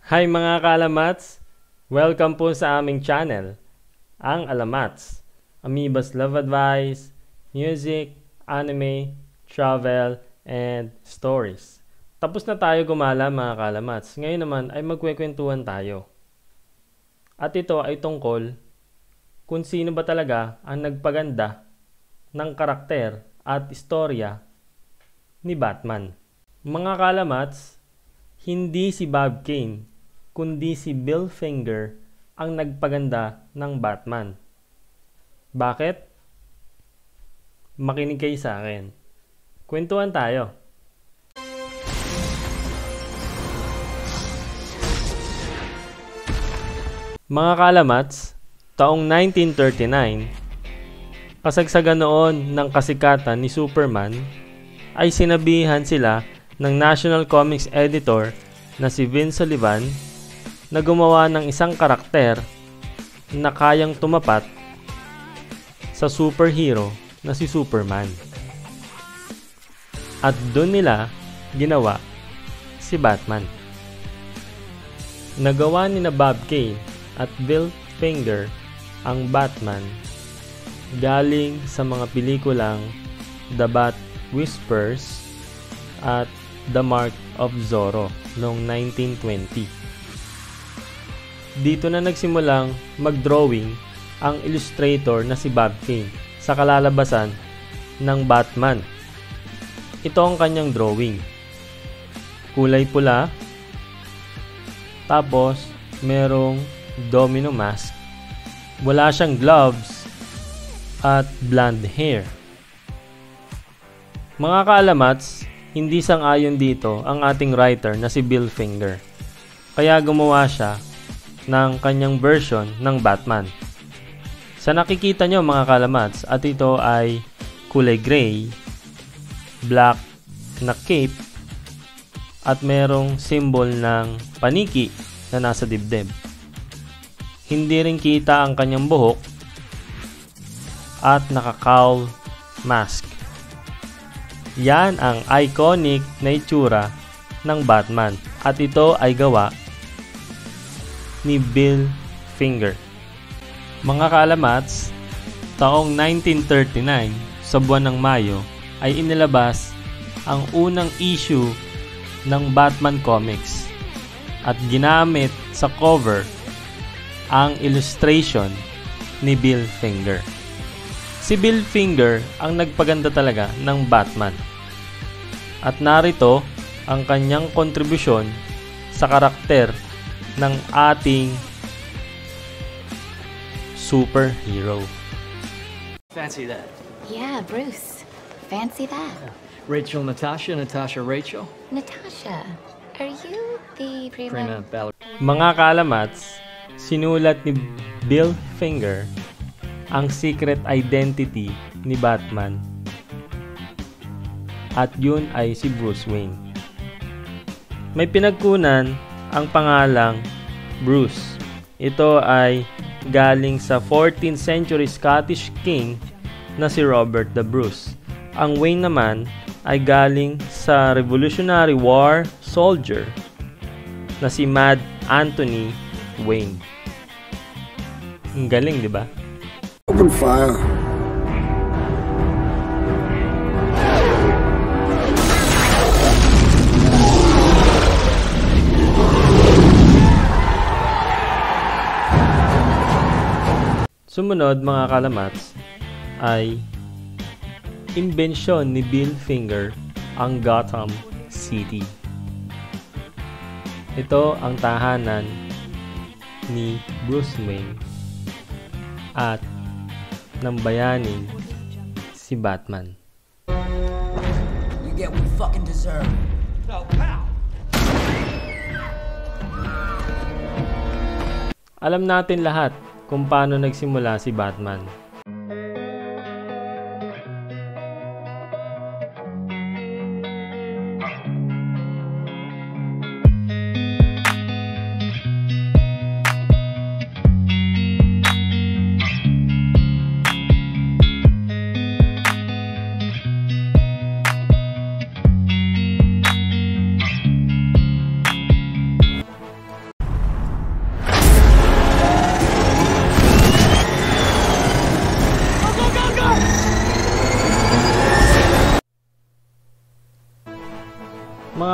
Hi mga kalamats! Welcome po sa aming channel, ang Alamats. Amoebas Love Advice, Music, Anime, Travel, and Stories. Tapos na tayo gumala mga kalamats. Ngayon naman ay magkwekwentuhan tayo. At ito ay tungkol kung sino ba talaga ang nagpaganda ng karakter at istorya ni Batman. Mga kalamats, hindi si Bob Kane, kundi si Bill Finger ang nagpaganda ng Batman. Bakit? Makinig kayo sa akin. Kwentuhan tayo. Mga kalamats, taong 1939, kasagsagan noon ng kasikatan ni Superman, ay sinabihan sila ng National Comics editor na si Vince Sullivan na gumawa ng isang karakter na kayang tumapat sa superhero na si Superman. At doon nila ginawa si Batman. Nagawa ni na Bob Kane at Bill Finger ang Batman galing sa mga pelikulang The Bat Whispers at The Mark of Zorro noong 1920. Dito na nagsimulang mag-drawing ang illustrator na si Bob Kane sa kalalabasan ng Batman. Ito ang kanyang drawing. Kulay pula, tapos merong domino mask, wala siyang gloves, at blonde hair. Mga kaalamats, hindi sang-ayon dito ang ating writer na si Bill Finger. Kaya gumawa siya ng kanyang version ng Batman. Sa nakikita nyo mga kaalamats, at ito ay kulay gray, black na cape, at merong symbol ng paniki na nasa dibdib. Hindi rin kita ang kanyang buhok at naka-cowl mask. Yan ang iconic na itsura ng Batman at ito ay gawa ni Bill Finger. Mga kaalamats, taong 1939 sa buwan ng Mayo ay inilabas ang unang issue ng Batman Comics at ginamit sa cover ang illustration ni Bill Finger. Si Bill Finger ang nagpaganda talaga ng Batman. At narito ang kanyang kontribusyon sa karakter ng ating superhero. Fancy that. Yeah, Bruce. Fancy that. Rachel, Natasha, Natasha, Rachel. Natasha, are you the prima ballerina. Mga kaalamats, sinulat ni Bill Finger ang secret identity ni Batman. At yun ay si Bruce Wayne. May pinagkunan ang pangalang Bruce. Ito ay galing sa 14th century Scottish king na si Robert the Bruce. Ang Wayne naman ay galing sa Revolutionary War soldier na si Mad Anthony Wayne. Ang galing, di ba? Open fire. Sumunod mga kalamats ay imbensyon ni Bill Finger ang Gotham City. Ito ang tahanan ni Bruce Wayne at ng bayaning si Batman. You get what you fucking deserve. Alam natin lahat kung paano nagsimula si Batman.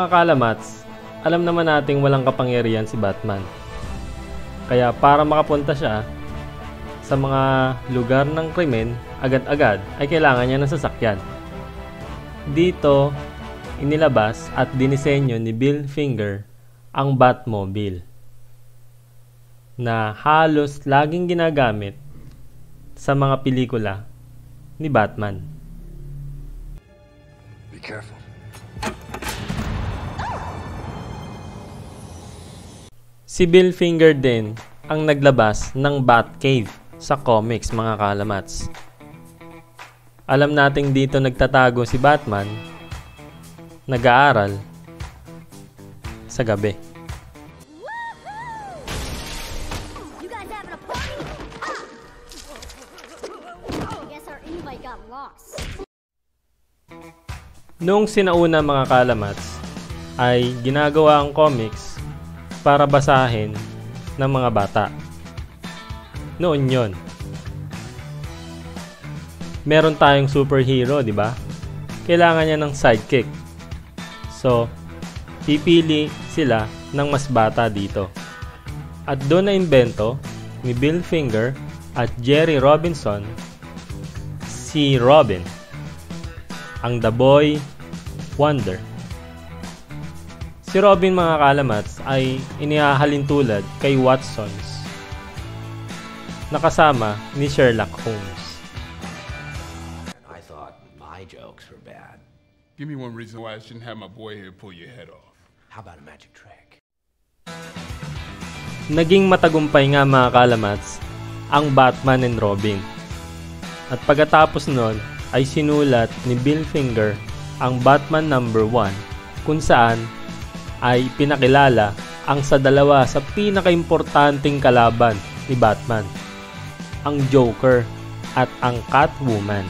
Mga kalamats, alam naman nating walang kapangyarihan si Batman. Kaya para makapunta siya sa mga lugar ng krimen, agad-agad ay kailangan niya ng sasakyan. Dito, inilabas at dinisenyo ni Bill Finger ang Batmobile na halos laging ginagamit sa mga pelikula ni Batman. Be careful. Si Bill Finger din ang naglabas ng Batcave sa comics, mga kalamats. Alam nating dito nagtatago si Batman, nag-aaral sa gabi. You guys having a party? I guess our invite got lost. Noong sinauna, mga kalamats, ay ginagawa ang comics para basahin ng mga bata. Noon yon. Meron tayong superhero, di ba? Kailangan niya ng sidekick. So, pipili sila ng mas bata dito. At doon na imbento ni Bill Finger at Jerry Robinson si Robin, ang The Boy Wonder. Si Robin, mga kalamats, ay inihahalin tulad kay Watsons, nakasama ni Sherlock Holmes. I thought my jokes were bad. Give me one reason why I shouldn't have my boy here pull your head off. How about a magic trick? Naging matagumpay nga, mga kalamats, ang Batman and Robin. At pagkatapos nun ay sinulat ni Bill Finger ang Batman #1, kung saan ay pinakilala ang sa dalawa sa pinakaimportanteng kalaban ni Batman, ang Joker at ang Catwoman.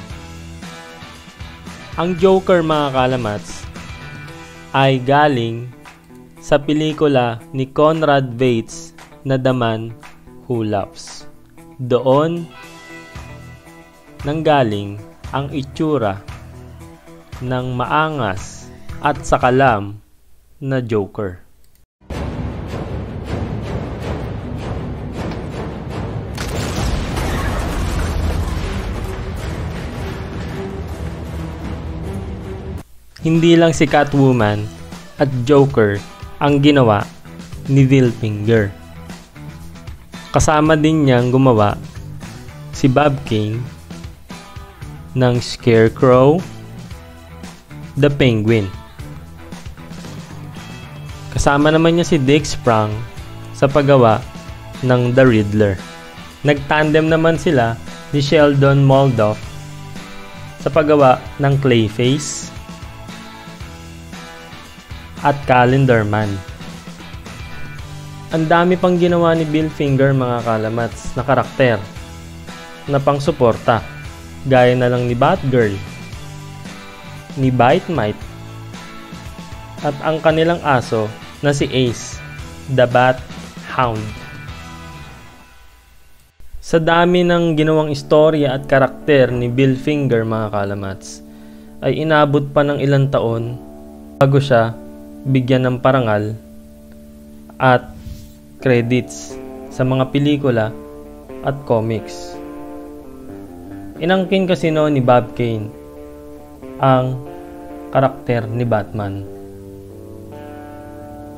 Ang Joker, mga kalamats, ay galing sa pelikula ni Conrad Veidt na The Man Who Laughs. Doon nanggaling ang itsura ng maangas at sakalam na Joker. Hindi lang si Catwoman at Joker ang ginawa ni Bill Finger. Kasama din niyang gumawa si Bob Kane ng Scarecrow, the Penguin. Kasama naman niya si Dick Sprang sa paggawa ng The Riddler. Nagtandem naman sila ni Sheldon Moldoff sa paggawa ng Clayface at Calendar Man. Ang dami pang ginawa ni Bill Finger, mga kalamats, na karakter na pang-suporta, gaya na lang ni Batgirl, ni Bite Mite, at ang kanilang aso na si Ace, the Bat Hound. Sa dami ng ginawang istorya at karakter ni Bill Finger, mga kalamats, ay inabot pa ng ilang taon bago siya bigyan ng parangal at credits sa mga pelikula at comics. Inangkin kasi noon ni Bob Kane ang karakter ni Batman.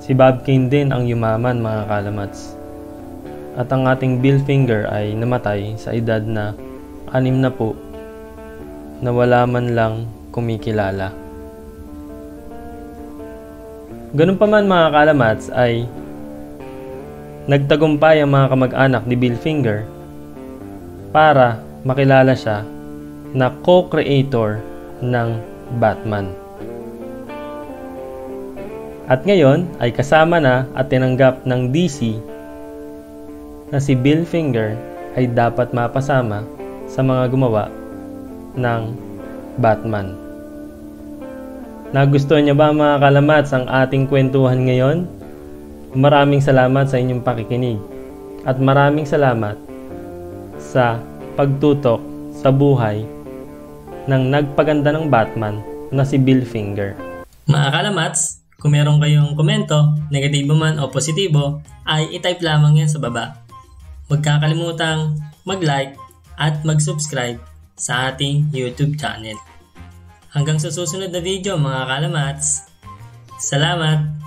Si Bob Kane din ang yumaman, mga kalamats. At ang ating Bill Finger ay namatay sa edad na 60 na wala man lang kumikilala. Ganun pa man, mga kalamats, ay nagtagumpay ang mga kamag-anak ni Bill Finger para makilala siya na co-creator ng Batman. At ngayon ay kasama na at tinanggap ng DC na si Bill Finger ay dapat mapasama sa mga gumawa ng Batman. Nagustuhan niyo ba, mga kalamats, ang ating kwentuhan ngayon? Maraming salamat sa inyong pakikinig at maraming salamat sa pagtutok sa buhay ng nagpaganda ng Batman na si Bill Finger. Mga kalamats, Kung meron kayong komento, negatibo man o positibo, ay itype lamang yan sa baba. Huwag kakalimutang mag-like at mag-subscribe sa ating YouTube channel. Hanggang sa susunod na video mga kalamats. Salamat!